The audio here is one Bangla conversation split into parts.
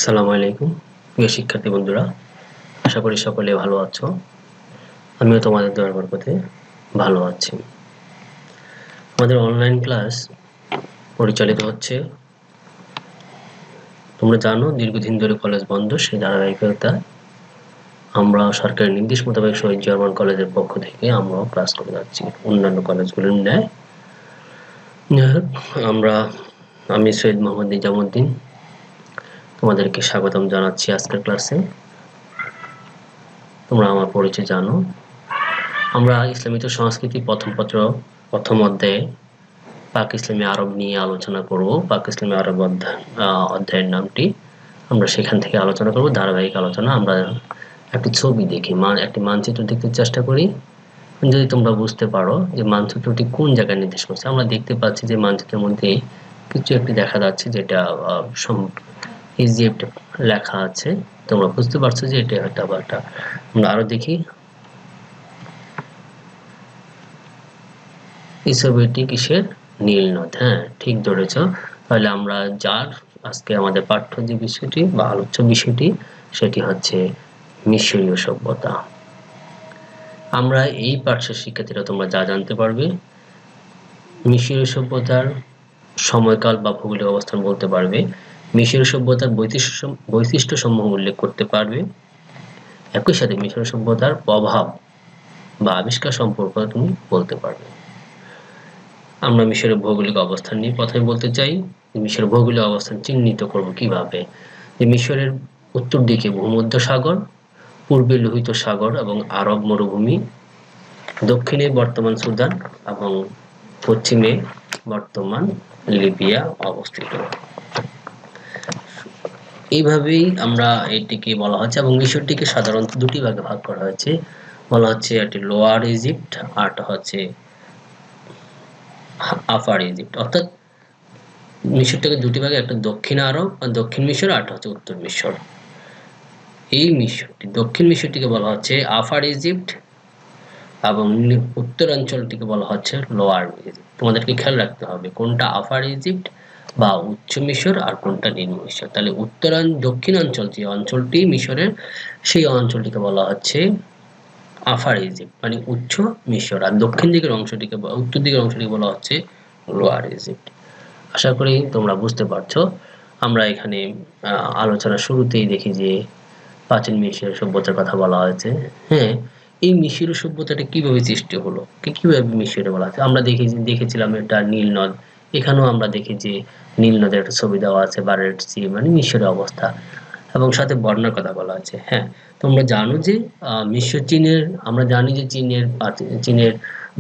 আসসালামু আলাইকুম প্রিয় শিক্ষার্থী বন্ধুরা, আশা করি সকলে ভালো আছো। আমিও তোমাদের দোয়ার বরকতে ভালো আছি। আমাদের অনলাইন ক্লাস পরিচালিত হচ্ছে। তোমরা জানো দীর্ঘদিন ধরে কলেজ বন্ধ, সেই ধারাবাহিকতা আমরা সরকারের নির্দেশ মোতাবেক শহীদ জার্মান কলেজের পক্ষ থেকে আমরাও ক্লাস করে যাচ্ছি অন্যান্য কলেজগুলোর ন্যায়। আমি সৈয়দ মোহাম্মদ নিজামুদ্দিন তোমাদেরকে স্বাগতম জানাচ্ছি আজকের ক্লাসে। তোমরা আমার পরিচয় জানো। আমরা ইসলামিক সংস্কৃতি প্রথম পত্র প্রথম অধ্যায়ে পাক ইসলামী আরব নিয়ে আলোচনা করব। পাক ইসলামী আরব অধ্যায়ের নামটি আমরা সেখান থেকে আলোচনা করব, ধারাবাহিক আলোচনা। আমরা একটি ছবি দেখি, একটি মানচিত্র দেখতে চেষ্টা করি। যদি তোমরা বুঝতে পারো যে মানচিত্রটি কোন জায়গায় নির্দেশ করছে, আমরা দেখতে পাচ্ছি যে মানচিত্রের মধ্যে কিছু একটি দেখা যাচ্ছে যেটা ইজিপ্ট লেখা আছে। তোমরা বুঝতে পারছো যে এটা হয়তো আবার একটা। আমরা আরো দেখি, এই ছবিটি কিসের? নীল নদ। হ্যাঁ, ঠিক ধরেছ। তাহলে আমরা আজকে আমাদের পাঠ্য যে বিষয়টি বা আলোচ্য বিষয়টি সেটি হচ্ছে মিশরীয় সভ্যতা। আমরা এই পাঠ্যের শিক্ষার্থীরা তোমরা যা জানতে পারবে, মিশরীয় সভ্যতার সময়কাল বা ভৌগোলিক অবস্থান বলতে পারবে, মিশরীয় সভ্যতার বৈশিষ্ট্য সমূহ উল্লেখ করতে পারবে, একই সাথে মিশরীয় সভ্যতার প্রভাব বা আবিষ্কার সম্পর্কে তুমি বলতে পারবে। আমরা মিশরের ভৌগোলিক অবস্থান নিয়ে প্রথমে বলতে চাই। মিশরের ভৌগোলিক অবস্থান চিহ্নিত করব কিভাবে? যে মিশরের উত্তর দিকে ভূমধ্য সাগর, পূর্বে লোহিত সাগর এবং আরব মরুভূমি, দক্ষিণে বর্তমান সুদান এবং পশ্চিমে বর্তমান লিবিয়া অবস্থিত। এইভাবেই আমরা এটিকে বলা হচ্ছে, এবং মিশরটিকে সাধারণত দুটি ভাগে ভাগ করা হয়েছে। বলা হচ্ছে একটি লোয়ার ইজিপ্ট আর হচ্ছে আপার ইজিপ্ট। অর্থাৎ মিশরটাকে দুটি ভাগে, একটা দক্ষিণ আরব বা দক্ষিণ মিশর, আর হচ্ছে উত্তর মিশর। এই মিশরটি, দক্ষিণ মিশরটিকে বলা হচ্ছে আপার ইজিপ্ট এবং উত্তরাঞ্চলটিকে বলা হচ্ছে লোয়ার ইজিপ্ট। তোমাদেরকে খেয়াল রাখতে হবে কোনটা আপার ইজিপ্ট বা উচ্চ মিশর আর কোনটা নিম্ন মিশর। তাহলে দক্ষিণাঞ্চল যে অঞ্চলটি মিশরের, সেই অঞ্চলটিকে বলা হচ্ছে আপার ইজিপ্ট মানে উচ্চ মিশর, আর দক্ষিণ দিকের অংশটিকে বা উত্তর দিকের অংশটিকে বলা হচ্ছে লোয়ার ইজিপ্ট। আশা করি তোমরা বুঝতে পারছো। আমরা এখানে আলোচনা শুরুতেই দেখি যে প্রাচীন মিশরীয় সভ্যতার কথা বলা হয়েছে। হ্যাঁ, এই মিশরীয় সভ্যতাটা কিভাবে সৃষ্টি হলো, কিভাবে মিশরে বলা হচ্ছে? আমরা দেখেছিলাম এটা নীল নদ। এখানেও আমরা দেখি যে নীল নদের একটা ছবি দেওয়া আছে বা রেড সি মানে মিশরের অবস্থা, এবং সাথে বন্যার কথা বলা আছে। হ্যাঁ, তোমরা জানো যে আমরা জানি যে চীনের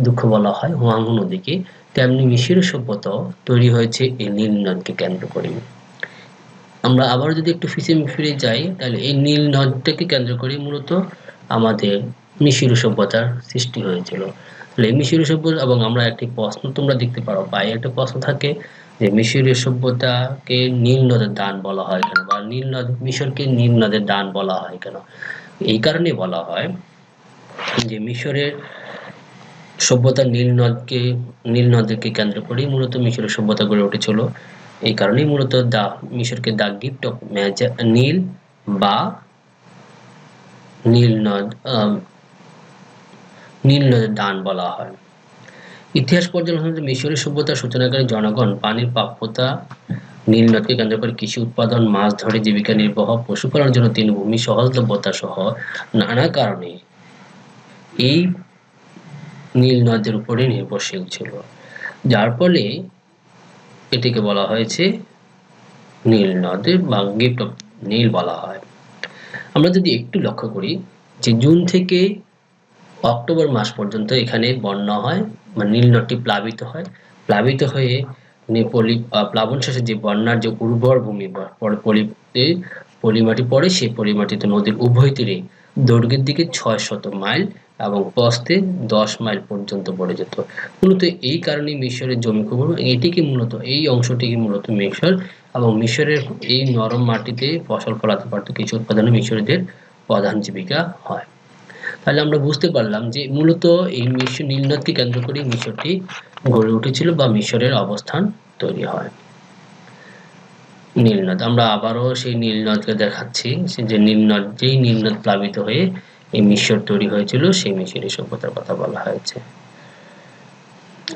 দুঃখ বলা হয় হুয়াংহো নদীকে, তেমনি মিশরীয় সভ্যতা তৈরি হয়েছে এই নীল নদকে কেন্দ্র করে। আমরা আবার যদি একটু ফিরে যাই, তাহলে এই নীল নদটাকে কেন্দ্র করে মূলত আমাদের মিশরীয় সভ্যতার সৃষ্টি হয়েছিল। তাহলে এই মিশরীয় সভ্যতা, এবং আমরা একটি প্রশ্ন তোমরা দেখতে পারো, পায়ে একটা প্রশ্ন থাকে যে মিশরীয় সভ্যতাকে নীল নদের দান বলা হয় কেন, বা মিশরকে নীল নদের দান বলা হয় কেন? এই কারণে বলা হয় যে মিশরের সভ্যতা নীল নদকে কেন্দ্র করেই মূলত মিশরের সভ্যতা গড়ে উঠেছিল। এই কারণেই মূলত মিশরকে দ্য গিফট অফ নীল বা নীল নদের দান বলা হয়। ইতিহাস পর্যালোচনায় মিশরীয় সভ্যতার সূচনাকারী জনগণ পানির প্রাপ্যতা, নীল নদকে কেন্দ্র করে কৃষি উৎপাদন, মাছ ধরে জীবিকা নির্বাহ, পশুপালনের জন্য তৃণভূমি, সহজলভ্যতা সহ নানা কারণে এই নীল নদের উপরে নির্ভরশীল ছিল, যার ফলে এটিকে বলা হয়েছে নীল নদের বা গিফট অফ নীল বলা হয়। আমরা যদি একটু লক্ষ্য করি যে জুন থেকে অক্টোবর মাস পর্যন্ত এখানে বন্যা হয়, মানে নীল নদটি প্লাবিত হয়ে প্লাবন শেষে যে বন্যার যে উর্বর ভূমি বা পলিমাটি পড়ে, সেই পলিমাটিতে নদীর উভয় তীরে দৈর্ঘ্যের দিকে 600 মাইল এবং প্রস্থে 10 মাইল পর্যন্ত পড়ে যেত। মূলত এই কারণে মিশরের জমি খুব, এই অংশটিকে মূলত মিশর, এবং মিশরের এই নরম মাটিতে ফসল ফলাতে পারত, কিছু উৎপাদনে মিশরীয়দের প্রধান জীবিকা হয়। তাহলে আমরা বুঝতে পারলাম যে মূলত এই নীল নদকে কেন্দ্র করে মিশরটি গড়ে উঠেছিল বা মিশরের অবস্থান তৈরি হয়। নীল নদ, আমরা আবারও সেই নীল নদকে দেখাচ্ছি, যে নীল নদ, যেই নীল নদ প্লাবিত হয়ে এই মিশর তৈরি হয়েছিল, সেই মিশরী সভ্যতার কথা বলা হয়েছে।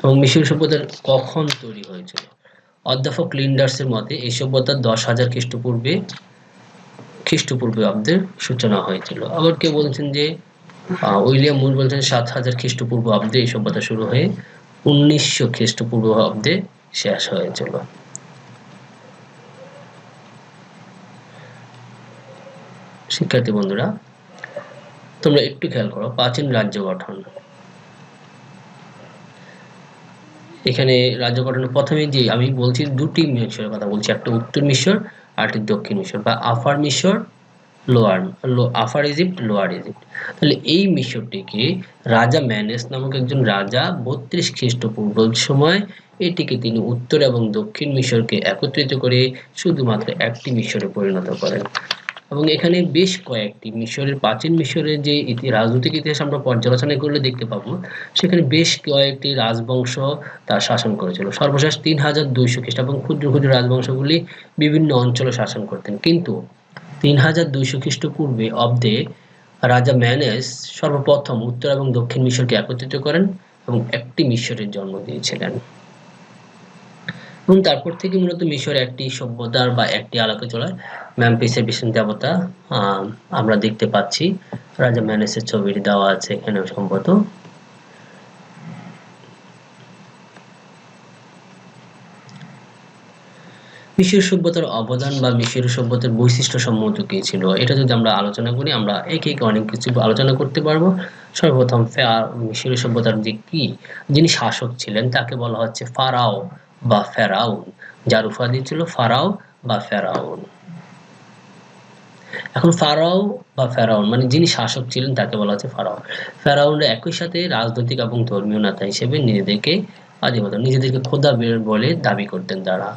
এবং মিশরী সভ্যতার কখন তৈরি হয়েছিল? অধ্যাপক লিন্ডার্সের মতে এই সভ্যতার 10,000 খ্রিস্টপূর্বাব্দের সূচনা হয়েছিল। আবার কেউ বলছেন যে উইলিয়াম মুর বলছেন 7,000 খ্রিস্টপূর্বাব্দে এই সভ্যতা শুরু হয়ে 1900 খ্রিস্টপূর্বাব্দে শেষ হয়েছিল। শিক্ষার্থী বন্ধুরা, তোমরা একটু খেয়াল করো প্রাচীন রাজ্য গঠন। এখানে রাজ্য গঠনের প্রথমে যে আমি বলছি দুটি মিশরের কথা বলছি, একটা উত্তর মিশর আর একটি দক্ষিণ মিশর, বা আপার মিশর, আপার ইজিপ্ট, লোয়ার ইজিপ্ট। তাহলে এই মিশরটিকে রাজা ম্যানেস নামক একজন রাজা 32 খ্রিস্টপূর্ব সময় এটিকে তিনি উত্তর এবং দক্ষিণ মিশরকে একত্রিত করে শুধুমাত্র একটি মিশরে পরিণত করেন। এবং এখানে বেশ কয়েকটি মিশরের, প্রাচীন মিশরের যে রাজনৈতিক ইতিহাস আমরা পর্যালোচনা করলে দেখতে পাবো, সেখানে বেশ কয়েকটি রাজবংশ তার শাসন করেছিল। সর্বশেষ 3200 খ্রিস্টাব্দ, এবং ক্ষুদ্র ক্ষুদ্র রাজবংশগুলি বিভিন্ন অঞ্চলে শাসন করতেন। কিন্তু 3200 খ্রিস্টপূর্বে অব্দে রাজা ম্যানেস সর্বপ্রথম উত্তর এবং দক্ষিণ মিশরকে একত্রিত করেন এবং একটি মিশরের জন্ম দিয়েছিলেন। এবং তারপর থেকে মূলত মিশর একটি সভ্যতার বা একটি আলোকে চলায়। মেম্ফিসের বিষ্ণু দেবতা আমরা দেখতে পাচ্ছি, রাজা ম্যানেসের ছবিটি দেওয়া আছে এখানে সম্ভবত। মিশর সভ্যতার অবদান বা মিশর সভ্যতার বৈশিষ্ট্য সম্মত কি ছিল, এটা যদি আমরা আলোচনা করি, আমরা একে একে অনেক কিছু আলোচনা করতে পারবো। সর্বপ্রথম মিশর সভ্যতার যে যিনি শাসক ছিলেন তাকে বলা হচ্ছে ফারাও বা ফেরাউন, যার উপাধি ছিল ফারাও বা ফেরাউন। এখন ফারাও বা ফেরাউন মানে যিনি শাসক ছিলেন তাকে বলা হচ্ছে ফারাও। ফেরাউনরা একই সাথে রাজনৈতিক এবং ধর্মীয় নেতা হিসেবে নিজেদেরকে খোদা বলে দাবি করতেন তারা।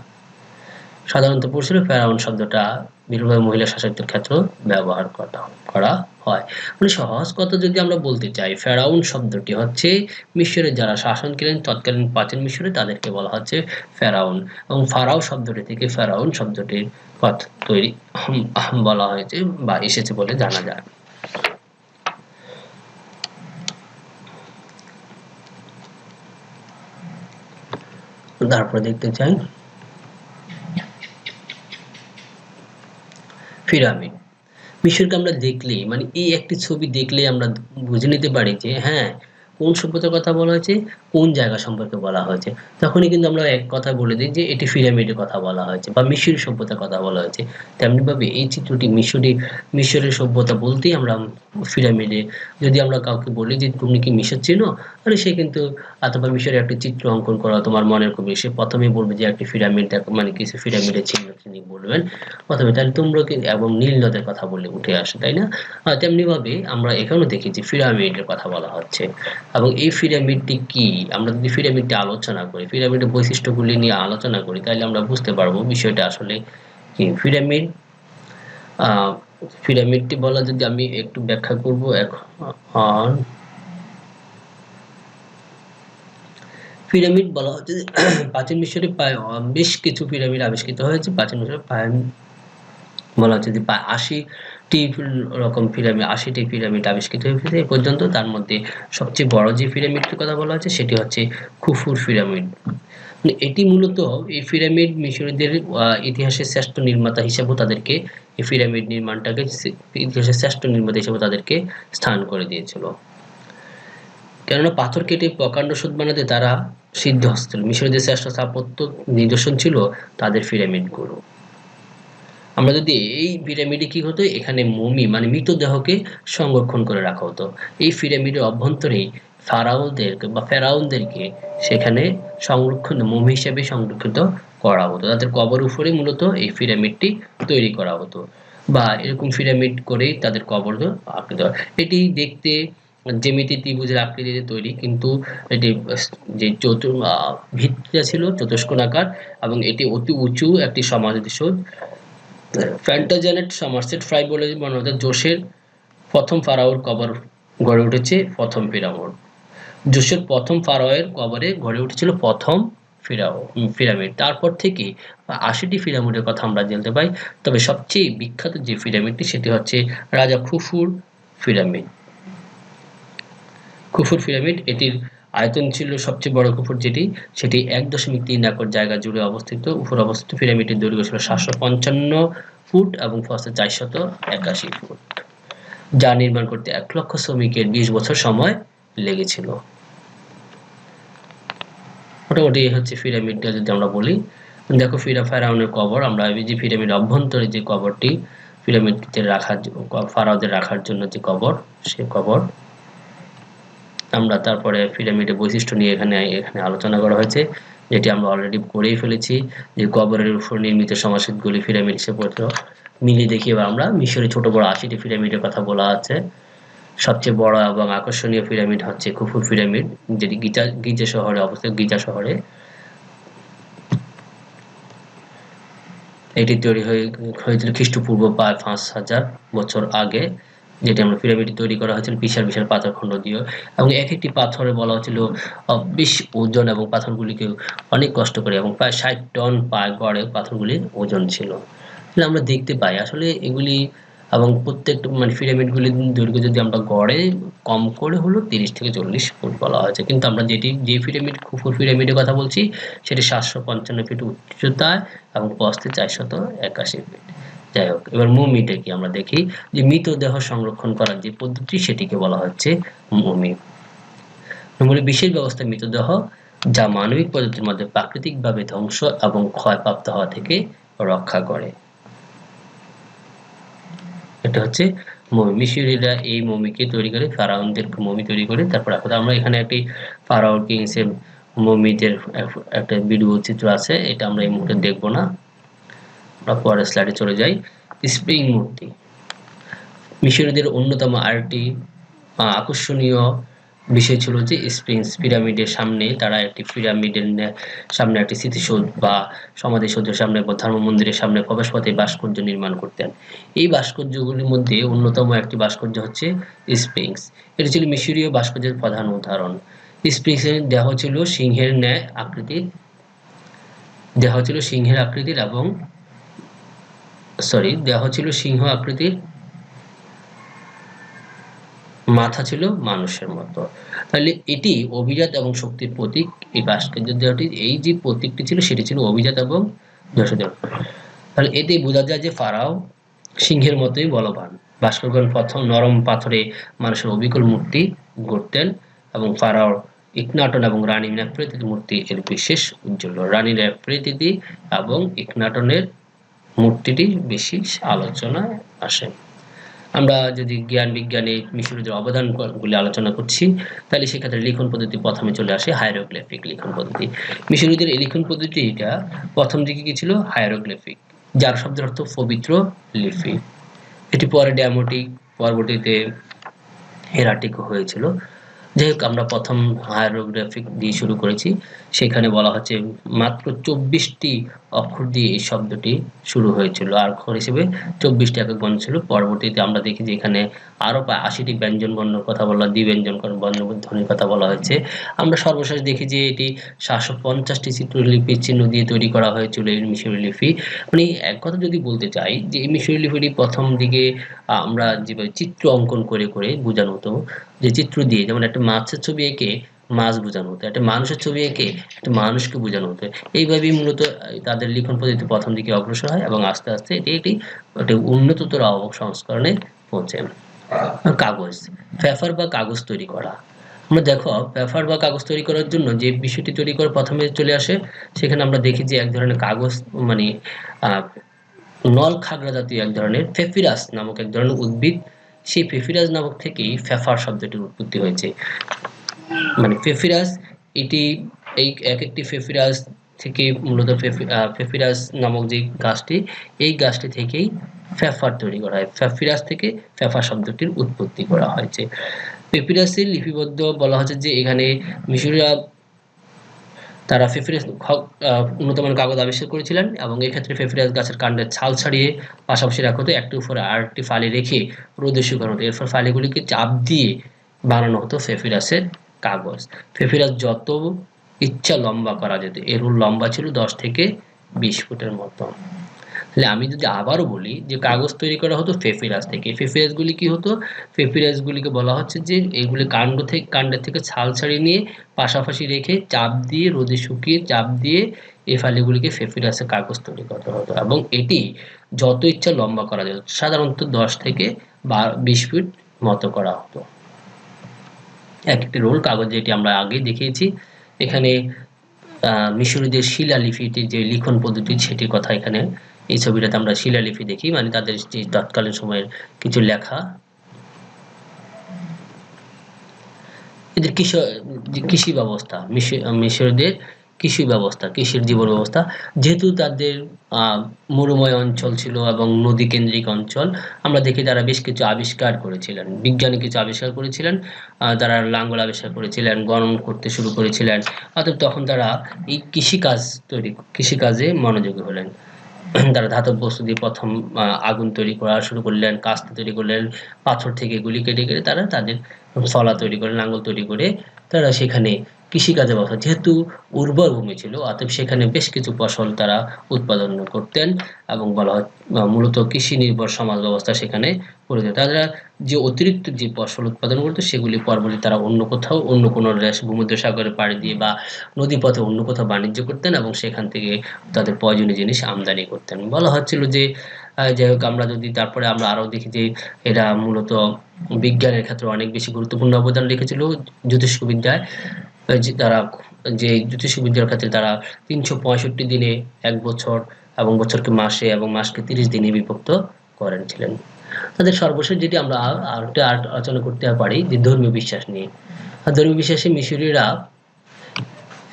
সাধারণত পরিচিত ফেরাউন শব্দটা বিরূপভাবে মহিলা শাসকদের ক্ষেত্রে ব্যবহার করা হয়। মানে সহজ কথা যদি আমরা বলতে চাই, ফেরাউন শব্দটি হচ্ছে মিশরে যারা শাসন করেন তৎকালীন প্রাচীন মিশরে, তাদেরকে বলা হচ্ছে ফেরাউন। এবং ফারাও শব্দটি থেকে ফেরাউন শব্দটির কথা তৈরি বলা হয়েছে বা এসেছে বলে জানা যায়। তারপরে দেখতে চাই পিরামিড। মিশরকে আমরা দেখলেই, মানে এই একটি ছবি দেখলেই আমরা বুঝে নিতে পারি যে হ্যাঁ, কোন সভ্যতার কথা বলা হয়েছে, কোন জায়গা সম্পর্কে বলা হয়েছে। তখনই কিন্তু আমরা এক কথা বলে দিই যে এটি পিরামিডের কথা বলা হয়েছে বা মিশরী সভ্যতার কথা বলা হয়েছে। তেমনিভাবে এই চিত্রটি মিশরের সভ্যতা বলতেই আমরা পিরামিডে, যদি আমরা কাউকে বলি যে তুমি কি মিশর চেনো, তাহলে সে কিন্তু, অথবা মিশরের একটি চিত্র অঙ্কন করা তোমার মনের খুবই, সে প্রথমেই বলবে যে একটি পিরামিড দেখো, মানে কিছু পিরামিডের চিহ্ন তিনি বলবেন প্রথমে। তাহলে তোমরা কি, এবং নীল নদের কথা বলে উঠে আসে, তাই না? তেমনি ভাবে আমরা এখানেও দেখি যে পিরামিডের কথা বলা হচ্ছে। এবং এই পিরামিডটি কি, আমরা যদি পিরামিডটি আলোচনা করি, পিরামিডের বৈশিষ্ট্যগুলি নিয়ে আলোচনা করি, তাহলে আমরা বুঝতে পারবো বিষয়টা আসলে কি। পিরামিডটি বলা, যদি আমি একটু ব্যাখ্যা করব এখন। পিরামিড বলা হচ্ছে প্রাচীন মিশরে বেশ কিছু পিরামিড আবিষ্কৃত হয়েছে। প্রাচীন মিশরে বলা হচ্ছে যে 80টি রকম পিরামিড, 80টি পিরামিড আবিষ্কৃত হয়েছে এ পর্যন্ত। তার মধ্যে সবচেয়ে বড় যে পিরামিডটির কথা বলা হচ্ছে সেটি হচ্ছে খুফুর পিরামিড। এটি মূলত, এই পিরামিড মিশরীয়দের ইতিহাসের শ্রেষ্ঠ নির্মাতা হিসেবেও তাদেরকে, এই পিরামিড নির্মাণটাকে ইতিহাসের শ্রেষ্ঠ নির্মাতা হিসেবে তাদেরকে স্থান করে দিয়েছিল। কেননা পাথর কেটে প্রকাণ্ড সুদ বানাতে তারা সিদ্ধহস্ত। মিশরীয়দের শ্রেষ্ঠ স্থাপত্য নিদর্শন ছিল তাদের পিরামিডগুলো। আমরা যদি এই পিরামিডে কি হতো, এখানে মমি মানে মৃতদেহকে সংরক্ষণ করে রাখা হতো। এই পিরামিডের অভ্যন্তরেই ফেরাউনদেরকে সেখানে মমি হিসেবে সংরক্ষিত করা হতো। তাদের কবর উপরে মূলত এই পিরামিডটি তৈরি করা হতো, বা এরকম পিরামিড করেই তাদের কবর আকৃতি। এটি দেখতে জ্যামিতি ত্রিভুজের আকৃতিতে তৈরি, কিন্তু এটি যে ভিত্তিটা ছিল চতুষ্কোণাকার, এবং এটি অতি উঁচু একটি সমাধিসৌধ। প্ল্যান্টাজেনেট সমারসেট ফ্রাই বলে মনে হতো জোসের প্রথম ফারাওর কবর গড়ে উঠেছে প্রথম পিরামিড। জোসের প্রথম ফারাওয়ের কবরে গড়ে উঠেছিল প্রথম পিরামিড। তারপর থেকে 80টি পিরামিডের কথা আমরা জানতে পাই। তবে সবচেয়ে বিখ্যাত যে পিরামিডটি সেটি হচ্ছে রাজা খুফুর পিরামিড। খুফুর পিরামিড, এটির আয়তন ছিল সবচেয়ে বড় খুফুর সেটি 1.3 একর জায়গা জুড়ে অবস্থিত। উপরে অবস্থিত পিরামিডটির দৈর্ঘ্য ছিল 755 ফুট এবং প্রস্থ 481 ফুট, যা নির্মাণ করতে 1 লক্ষ শ্রমিকের 20 বছর সময় লেগেছিল। মোটামুটি হচ্ছে পিরামিডটা যদি আমরা বলি। দেখো ফেরাউনের কবর, আমরা এই যে পিরামিড অভ্যন্তরে যে কবরটি, পিরামিডটিতে ফারাওদের রাখার জন্য যে কবর, সেই কবর আমরা তারপরে পিরামিডের বৈশিষ্ট্য নিয়ে এখানে আলোচনা করা হয়েছে, যেটি আমরা অলরেডি করেই ফেলেছি, যে কবরের উপর নির্মিত সমাজগুলি পিরামিড হিসেবে মিলিয়ে দেখি। এবার আমরা মিশরে ছোট বড় 80টি পিরামিডের কথা বলা আছে। সবচেয়ে বড় এবং আকর্ষণীয় পিরামিড হচ্ছে খুফু পিরামিড, যেটি গিজা শহরে অবস্থিত। গিজা শহরে এটি তৈরি হয়েছিল খ্রিস্টপূর্ব প্রায় 5000 বছর আগে। যেটি আমরা পিরামিড তৈরি করা হয়েছিল বিশাল বিশাল পাথরখণ্ড দিয়ে, এবং এক একটি পাথরে বলা হচ্ছিল বেশ ওজন, এবং পাথরগুলিকে অনেক কষ্ট করে, এবং প্রায় 60 টন গড়ে পাথরগুলির ওজন ছিল। আমরা দেখতে পাই আসলে এগুলি, এবং প্রত্যেকটা পিরামিডগুলির দৈর্ঘ্য যদি আমরা গড়ে কম করে হলো 30 থেকে 40 ফুট বলা হয়েছে, কিন্তু আমরা যে পিরামিড খুফুর পিরামিডের কথা বলছি সেটি 755 ফিট উচ্চতায় এবং প্রস্থে 481 ফিট। যাই হোক, এবার মমিটা কি আমরা দেখি, যে মৃতদেহ সংরক্ষণ করার যে পদ্ধতি সেটিকে বলা হচ্ছে মমি। বিশেষ ব্যবস্থা মৃতদেহ যা মানবিক পদ্ধতির মধ্যে প্রাকৃতিকভাবে ধ্বংস এবং ক্ষয়প্রাপ্ত হওয়া থেকে রক্ষা করে। এটা হচ্ছে মমি। মিশরীয়রা এই মমিকে তৈরি করে, ফারাওদের মমি তৈরি করে। তারপর আমরা এখানে একটি ফারাও কিংসের মমিদের একটা ভিডিও চিত্র আছে, এটা আমরা এই মুহূর্তে দেখব না, আমরা পরের স্লাইডে চলে যাই। স্প্রিং মূর্তি মিশরীয়দের অন্যতম আরেকটি আকর্ষণীয় বিষয় ছিল যে স্প্রিংস পিরামিডের সামনে তারা পিরামিডের সামনে একটি স্মৃতিসৌধ বা সমাধিসৌধের সামনে বা ধর্ম মন্দিরের সামনে প্রবেশপথে ভাস্কর্য নির্মাণ করতেন। এই ভাস্কর্যগুলির মধ্যে অন্যতম একটি ভাস্কর্য হচ্ছে স্প্রিংস। এটি ছিল মিশরীয় ভাস্কর্যের প্রধান উদাহরণ। স্প্রিংসের দেহ ছিল সিংহের ন্যায় আকৃতির, এবং দেহ ছিল সিংহ আকৃতির, মাথা ছিল মানুষের মতো। তাহলে এটি অভিজাত এবং শক্তির প্রতীক। এই ভাস্কর্য দেহটি, এই যে প্রতীকটি ছিল সেটি ছিল অভিজাত এবং যশোদেহ। তাহলে এতে বোঝা যায় যে ফারাও সিংহের মতোই বলবান। ভাস্করগণ প্রথম নরম পাথরে মানুষের অবিকল মূর্তি গড়তেন, এবং ফারাওর ইখনাটন এবং রানী নেফরেতির মূর্তি এর বিশেষ উজ্জ্বল। রানী নেফরেতি এবং ইখনাটনের মূর্তিটি বেশি আলোচনায় আসে। আমরা যদি জ্ঞান বিজ্ঞানে মিশরীয়দের অবদানগুলি আলোচনা করছি, তাহলে সেক্ষেত্রে লিখন পদ্ধতি প্রথমে চলে আসে, হায়ারোগ্লিফিক লিখন পদ্ধতি। মিশরীয়দের এই লিখন পদ্ধতিটা প্রথম দিকে কি ছিল? হায়ারোগ্লিফিক, যার শব্দের অর্থ পবিত্র লিপি। এটি পরে ড্যামোটিক, পরবর্তীতে হেরাটিক হয়েছিল। যাই হোক, আমরা প্রথম হায়ারোগ্লিফিক দিয়ে শুরু করেছি। সেখানে বলা হচ্ছে মাত্র 24টি অক্ষর দিয়ে এই শব্দটি শুরু হয়েছিল, আর অক্ষর হিসেবে 24টি একক বর্ণ ছিল। পরবর্তীতে আমরা দেখি যে এখানে আরো প্রায় 80টি ব্যঞ্জন বর্ণের কথা বলা, দ্বিব্যঞ্জন বর্ণধ্বনির কথা বলা হয়েছে। আমরা সর্বশেষ দেখি যে এটি 750টি চিত্রলিপির চিহ্ন দিয়ে তৈরি করা হয়েছিল এই মিশরীয় লিপি। এক কথা যদি বলতে চাই যে এই মিশরীয় লিপিটি প্রথম দিকে আমরা যেভাবে চিত্র অঙ্কন করে করে বোঝানো হতো, যে চিত্র দিয়ে, যেমন একটা মাছের ছবি এঁকে মাছ বোঝানো হতো, একটা মানুষের ছবি এঁকে একটা মানুষকে বোঝানো হতো। এইভাবেই মূলত তাদের লিখন পদ্ধতি প্রথম দিকে অগ্রসর হয়, এবং আস্তে আস্তে এটি একটি উন্নততর সংস্করণে পৌঁছে। কাগজ, পেপার বা কাগজ তৈরি করা। আমরা দেখো, পেপার বা কাগজ তৈরি করার জন্য যে বিষয়টি তৈরি করে প্রথমে চলে আসে, সেখানে আমরা দেখি যে এক ধরনের কাগজ, নল খাগড়া জাতীয় এক ধরনের পেপিরাস নামক এক ধরনের উদ্ভিদ, সেই পেপিরাস নামক থেকেই পেপার শব্দটির উৎপত্তি হয়েছে। পেপিরাস, এটি এই এক একটি পেপিরাস থেকে মূলত পেপিরাস নামক যে গাছটি, এই গাছটি থেকেই পেপার তৈরি করা হয়। পেপিরাস থেকে পেপার শব্দটির উৎপত্তি করা হয়েছে। পেপিরাসের লিপিবদ্ধ বলা হচ্ছে যে এখানে মিশরীয়রা তারা পেপিরাস উন্নত মানের কাগজ আবিষ্কার করেছিলেন, এবং এক্ষেত্রে পেপিরাস গাছের কাণ্ডের ছাল ছাড়িয়ে পাশাপাশি রাখা হতো, একটি উপরে আরেকটি ফালি রেখে রোদে শুকানো হতো। এরপর ফালিগুলিকে চাপ দিয়ে বানানো হতো পেপিরাসের কাগজ। পেপিরাস যত ইচ্ছা লম্বা করা যেত। এর লম্বা ছিল 10 থেকে 20 ফুটের মতো। তাহলে আমি যদি আবারও বলি যে কাগজ তৈরি করা হতো পেপিরাস থেকে। পেপিরাস গুলি কি হতো? পেপিরাস গুলিকে বলা হচ্ছে যে এইগুলি কাণ্ডের থেকে ছাল ছাড়িয়ে নিয়ে পাশাপাশি রেখে চাপ দিয়ে রোদে শুকিয়ে চাপ দিয়ে এই ফালিগুলিকে পেপিরাসের কাগজ তৈরি করা হতো, এবং এটি যত ইচ্ছা লম্বা করা যেত, সাধারণত 10 থেকে 20 ফিট মতো করা হতো। একটি রোল কাগজ, যেটি আমরা আগে দেখিয়েছি। এখানে মিশরীয়দের শিলালিপিতে যে লিখন পদ্ধতি সেটির কথা এখানে এই ছবিটাতে আমরা শিলালিপি দেখি, মানে তাদের যে তৎকালীন সময়ের কিছু লেখা। এদের কৃষি ব্যবস্থা, মিশরীয়দের কৃষি ব্যবস্থা, কৃষির জীবন ব্যবস্থা, যেহেতু তাদের মরুময় অঞ্চল ছিল এবং নদী কেন্দ্রিক অঞ্চল, আমরা দেখি তারা বেশ কিছু আবিষ্কার করেছিলেন, বিজ্ঞানী কিছু আবিষ্কার করেছিলেন। তারা লাঙ্গল আবিষ্কার করেছিলেন, গণন করতে শুরু করেছিলেন। অর্থাৎ তখন তারা এই কৃষিকাজে মনোযোগী হলেন। তারা ধাতব বস্তু দিয়ে প্রথম আগুন তৈরি করা শুরু করলেন, কাস্তে তৈরি করলেন, পাথর থেকে গুলি কেটে কেটে তারা তাদের ফলা তৈরি করে, লাঙ্গল তৈরি করে তারা সেখানে কৃষিকাজে বসা, যেহেতু উর্বর ভূমি ছিল অতএব সেখানে বেশ কিছু ফসল তারা উৎপাদন করতেন, এবং বলা হয় মূলত কৃষি নির্ভর সমাজ ব্যবস্থা সেখানে গড়ে তোলে। তারা যে অতিরিক্ত যে ফসল উৎপাদন করতো সেগুলি পরবর্তী তারা অন্য কোথাও, অন্য কোনো ভূমধ্যসাগরে পাড়ি দিয়ে বা নদীপথে অন্য কোথাও বাণিজ্য করতেন, এবং সেখান থেকে তাদের প্রয়োজনীয় জিনিস আমদানি করতেন। বলা হচ্ছিল যে যাই হোক, আমরা যদি তারপরে আমরা আরো দেখি যে এরা মূলত বিজ্ঞানের ক্ষেত্রে অনেক বেশি গুরুত্বপূর্ণ অবদান রেখেছিল। জ্যোতিষবিদ্যায় তারা যে জ্যোতিষবিদ্যার ক্ষেত্রে তারা 365 দিনে 1 বছর, এবং বছরকে মাসে এবং মাসকে 30 দিনে বিভক্ত করেছিলেন। তাদের সর্বশেষ যেটি আমরা আরেকটা আলোচনা করতে পারি যে ধর্মীয় বিশ্বাস নিয়ে। ধর্মীয় বিশ্বাসে মিশরীয়রা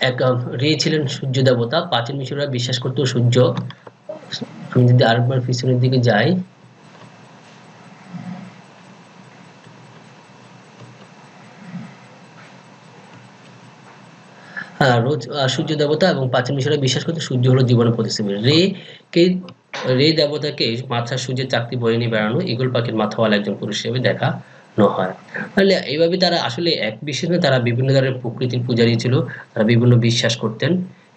এক রে ছিলেন সূর্য দেবতা। প্রাচীন মিশরীয়রা বিশ্বাস করত সূর্য, আমি যদি আরেকবার পিছনের দিকে যাই, রোজ সূর্য দেবতা এবং প্রাচীন মিশরীয়রা বিশ্বাস করত সূর্য হলো জীবনের প্রতিচ্ছবি। রে দেবতাকে মাথার সূর্যের চাকতি বয়ে নিয়ে বেড়ানো, ঈগল পাখির মাথাওয়ালা একজন পুরুষ হিসেবে দেখানো হয়। তাহলে এইভাবে তারা আসলে এক বিশ্বাস না, তারা বিভিন্ন ধরনের প্রকৃতির পূজারী ছিল। তারা বিভিন্ন বিশ্বাস করতেন।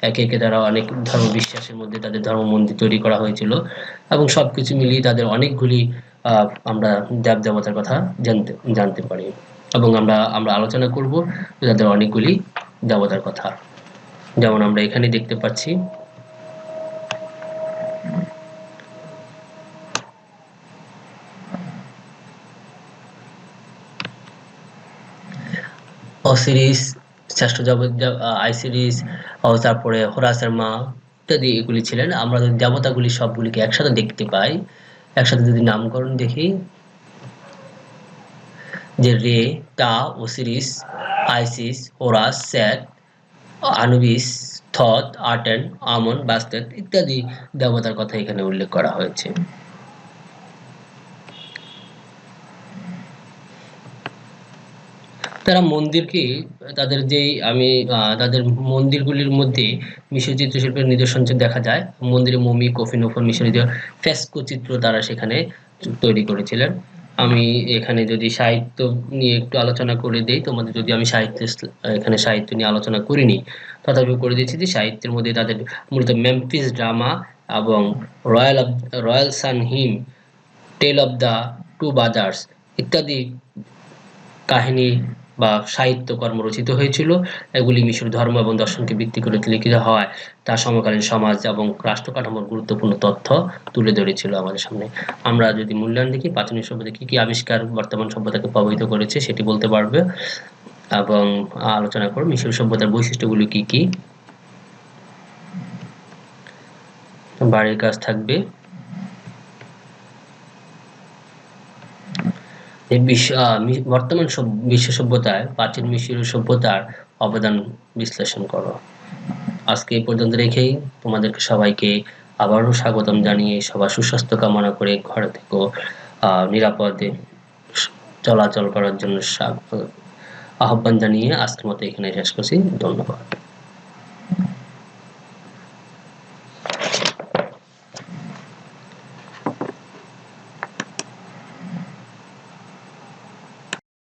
একে একে তারা অনেক ধর্ম বিশ্বাসের মধ্যে তাদের ধর্ম মন্দির তৈরি করা হয়েছিল, এবং সবকিছু মিলিয়ে তাদের অনেকগুলি আমরা দেব দেবতার কথা জানতে পারি, এবং আমরা আলোচনা করব তাদের অনেকগুলি দেবতার কথা। যেমন আমরা এখানে দেখতে পাচ্ছি অসিরিস, শ্রেষ্ঠ আইসিরিস, তারপরে হোরাসের মা ইত্যাদি এগুলি ছিলেন। আমরা যদি দেবতাগুলি সবগুলিকে একসাথে দেখতে পাই, একসাথে যদি নামকরণ দেখি, যে রে, টা, Osiris, Isis, Horus, Set, Anubis, Thoth, Aten, Amun, Bastet ইত্যাদি দেবতার কথা এখানে উল্লেখ করা হয়েছে। তারা মন্দিরকে তাদের যেই তাদের মন্দিরগুলির মধ্যে মিশরীয় চিত্রশিল্পের নিদর্শন দেখা যায়। মন্দিরে মমি, কফিন উপর মিশরীয় ফ্রেস্কো চিত্র তারা সেখানে তৈরি করেছিলেন। আমি এখানে যদি সাহিত্য নিয়ে একটু আলোচনা করে দেই তোমাদের, যদি আমি এখানে সাহিত্য নিয়ে আলোচনা করিনি, তথাপি করে দিচ্ছি যে সাহিত্যের মধ্যে তাদের মূলত মেমফিস ড্রামা এবং royal sun hymn, tale of the two brothers ইত্যাদি কাহিনী বা সাহিত্যকর্ম রচিত হয়েছিল। এগুলি মিশর ধর্ম এবং দর্শনকে ভিত্তি করে লিখিত হওয়ায় তার সমকালীন সমাজ এবং রাষ্ট্র কাঠামোর গুরুত্বপূর্ণ তথ্য তুলে ধরেছিল আমাদের সামনে। আমরা যদি মূল্যায়ন দেখি, প্রাচীন সভ্যতা কি কি আবিষ্কার বর্তমান সভ্যতাকে প্রভাবিত করেছে সেটি বলতে পারবে, এবং আলোচনা করব মিশর সভ্যতার বৈশিষ্ট্যগুলি কি কি। বাড়ির কাজ থাকবে। বর্তমান বিশ্ব সভ্যতায় প্রাচীন মিশরীয় সভ্যতার অবদান বিশ্লেষণ করো। আজকে এই পর্যন্ত রেখেই তোমাদেরকে সবাইকে আবারও স্বাগতম জানিয়ে সবার সুস্বাস্থ্য কামনা করে ঘরে থেকে নিরাপদে চলাচল করার জন্য আহ্বান জানিয়ে আজকের মতো এখানে শেষ করছি। ধন্যবাদ।